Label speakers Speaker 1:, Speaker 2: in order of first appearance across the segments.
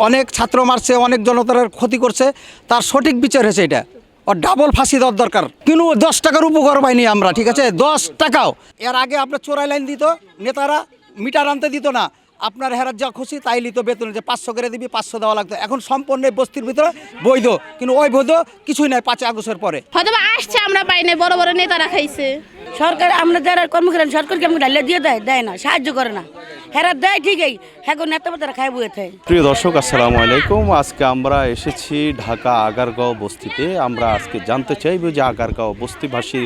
Speaker 1: অনেক ছাত্র মারছে, অনেক জনতার ক্ষতি করছে, তার সঠিক বিচার হয়েছে। এটা ওর ডাবল ফাঁসি দেওয়ার দরকার। কিন্তু 10 টাকার উপকার পাইনি আমরা, ঠিক আছে, 10 টাকাও। এর আগে আপনার চোরাই লাইন দিত, নেতারা মিটার আনতে দিত না, আপনার হেরার যা খুশি তাই লিত বেতন, যে 500 করে দিবি, 500 দেওয়া লাগতো। এখন সম্পূর্ণ বস্তির ভিতরে বৈধ, কিন্তু ওই বৈধ কিছুই নাই 5 আগস্টের পরে।
Speaker 2: হয়তো আসছে, আমরা পাই না, বড় বড় নেতারা খাইছে।
Speaker 3: সরকার আমরা যারা কর্মকর্তা সরকারকে আমাকে ডালিয়া দিয়ে দেয় না, সাহায্য করে না। হেরা দেয় ঠিকই, হ্যাঁ নেতা তারা খাই বইয়ে থাকে।
Speaker 4: প্রিয় দর্শক, আসসালামু আলাইকুম। আজকে আমরা এসেছি ঢাকা আগারগাঁও বস্তিতে। আমরা আজকে জানতে চাইব যে আগারগাঁও বস্তিবাসীর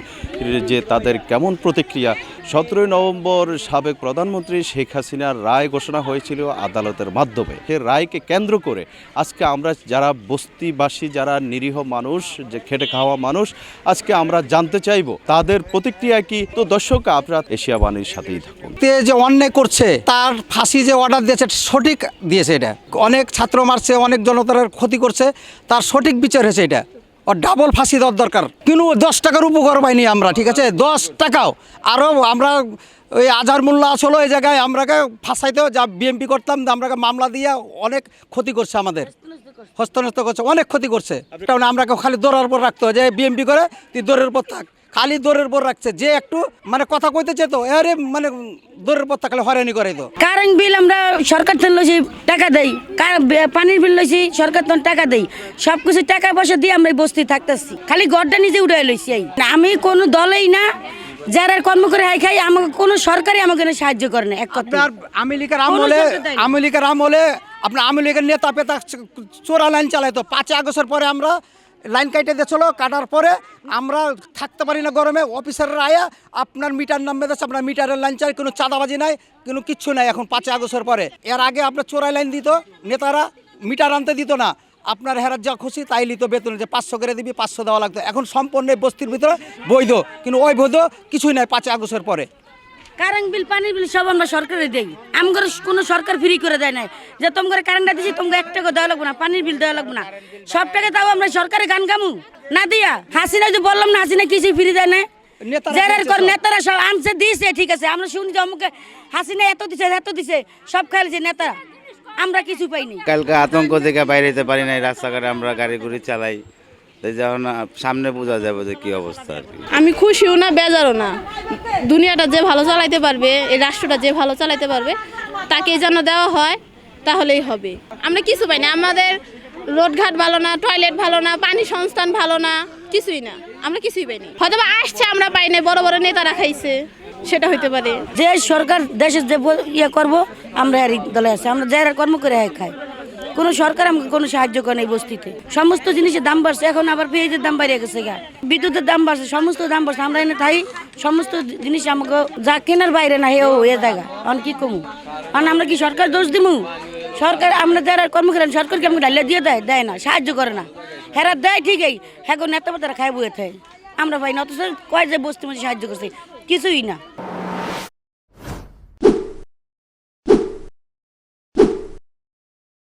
Speaker 4: যে তাদের কেমন প্রতিক্রিয়া। 17 নভেম্বর সাবেক প্রধানমন্ত্রী শেখ হাসিনার রায় ঘোষণা হয়েছিল আদালতের মাধ্যমে। সেই রায়কে কেন্দ্র করে আজকে আমরা যারা বস্তিবাসী, যারা নিরীহ মানুষ, যে খেটে খাওয়া মানুষ, আজকে আমরা জানতে চাইব তাদের প্রতিক্রিয়া কি। তো দর্শক, আপনারা এশিয়া বাণীর সাথেই থাকুন।
Speaker 1: যে অন্যায় করছে তার ফাঁসি যে অর্ডার দিয়েছে সঠিক দিয়েছে। এটা অনেক ছাত্র মারছে, অনেক জনতার ক্ষতি করছে, তার সঠিক বিচার হয়েছে। এটা ওর ডাবল ফাঁসি দেওয়ার দরকার। কিন্তু 10 টাকার উপকার পাইনি আমরা, ঠিক আছে, 10 টাকাও। আরও আমরা ওই আজহার মোল্লা আসলো এই জায়গায় আমরাকে ফাঁসাইতেও যা বিএমপি করতাম, আমরাকে মামলা দিয়ে অনেক ক্ষতি করছে, আমাদের হস্তনস্ত করছে, অনেক ক্ষতি করছে। কারণ আমরাকে খালি দৌড়ার উপর রাখতো, যে বিএমপি করে তুই দৌড়ের উপর থাক, খালি দৌড়ের উপর রাখছে। যে একটু মানে কথা কইতে চেত, আরে মানে দৌড়ের উপর থাকলে হয়রানি করে। তো
Speaker 3: কারেন্ট বিল আমরা সরকার থেকে লইছি, টাকা দেই। পানির বিল লইছি, সরকার থেকে টাকা দেই। সব কিছু টাকা পয়সা দিয়ে আমরা বস্তি থাকতেছি, খালি ঘরটা নিজে উঠাই লইছি। আমি কোনো দলেই না, যারা কর্ম করে হাই খাই, আমাকে কোনো সরকারই আমাকে সাহায্য করে না। এক কথা,
Speaker 1: আওয়ামী লীগের আমলে আপনার আওয়ামী লীগের নেতা পেতা চোরা লাইন চালাইতো। 5 আগস্টের পরে আমরা লাইন কাটে দিয়েছিল, কাটার পরে আমরা থাকতে পারি না গরমে। অফিসাররা আয়া আপনার মিটার নামবে যাচ্ছে, আপনার মিটারের লাইন চাই, কোনো চাঁদাবাজি নাই, কোনো কিচ্ছু নাই এখন 5 আগস্টের পরে। এর আগে আপনার চোরাই লাইন দিত, নেতারা মিটার আনতে দিত না, আপনার হেরার যা খুশি তাই লিত বেতন, যে 500 করে দিবি, 500 দেওয়া লাগতো। এখন সম্পূর্ণ বস্তির ভিতরে বৈধ, কিন্তু ওই বৈধ কিছুই নাই 5 আগস্টের পরে।
Speaker 3: কারেন্ট বিল, পানির বিল সব আমরা সরকারে দেই। আমার কোনো সরকার ফ্রি করে দেয় না, যে তোমার কারেন্টটা দিচ্ছি, তোমাকে 1 টাকা দেওয়া লাগবে না, পানির বিল দেওয়া লাগবে না, সব টাকা তাও আমরা সরকারে গান গামু না দিয়া। হাসিনা যে বললাম না, হাসিনা কিছুই ফ্রি দেয় না। নেতারা সব আনছে দিয়েছে, ঠিক আছে, আমরা শুনি যে অমুকে হাসিনা এত দিছে সব খাইছে নেতারা, আমরা কিছু পাইনি।
Speaker 5: কালকে আতঙ্ক থেকে বাইরে যেতে পারি নাই, রাস্তাঘাটে আমরা গাড়ি ঘুড়ি চালাই, যখন সামনে বোঝা যাবে যে কি অবস্থা আর কি।
Speaker 2: আমি খুশিও না, বেজারও না। দুনিয়াটা যে ভালো চালাইতে পারবে, এই রাষ্ট্রটা যে ভালো চালাইতে পারবে, তাকেই যেন দেওয়া হয়, তাহলেই হবে। আমরা কিছু পাই না, আমাদের রোডঘাট ভালো না, টয়লেট ভালো না, পানি সংস্থান ভালো না, কিছুই না, আমরা কিছুই পাইনি। হয়তো আসছে, আমরা পাই না, বড় বড় নেতারা খাইছে, সেটা হইতে পারে।
Speaker 3: যে সরকার দেশের যে ইয়ে করবো, আমরা আর দলে আছে, আমরা যারা কর্ম করে খাই, কোনো সরকার আমাকে কোনো সাহায্য করে না। এই বস্তিতে সমস্ত জিনিসের দাম বাড়ছে, এখন আবার পেঁয়াজের দাম বাড়িয়ে গেছে, বিদ্যুতের দাম বাড়ছে, সমস্ত দাম বাড়ছে। আমরা এনে থাই, সমস্ত জিনিস আমাকে যা কেনার বাইরে না হেও হয়ে জায়গা। এখন কি কমু, কারণ আমরা কি সরকার দোষ দিমু? সরকার আমরা যারা কর্মকর্তা সরকারকে আমাকে ডালিয়া দিয়ে দেয় না, সাহায্য করে না। হেরা দেয় ঠিকই, হ্যাঁ নেতা তারা খাই বইয়ে থাকে, আমরা পাই না। অথচ কয় যে বস্তির মধ্যে সাহায্য করছে, কিছুই না।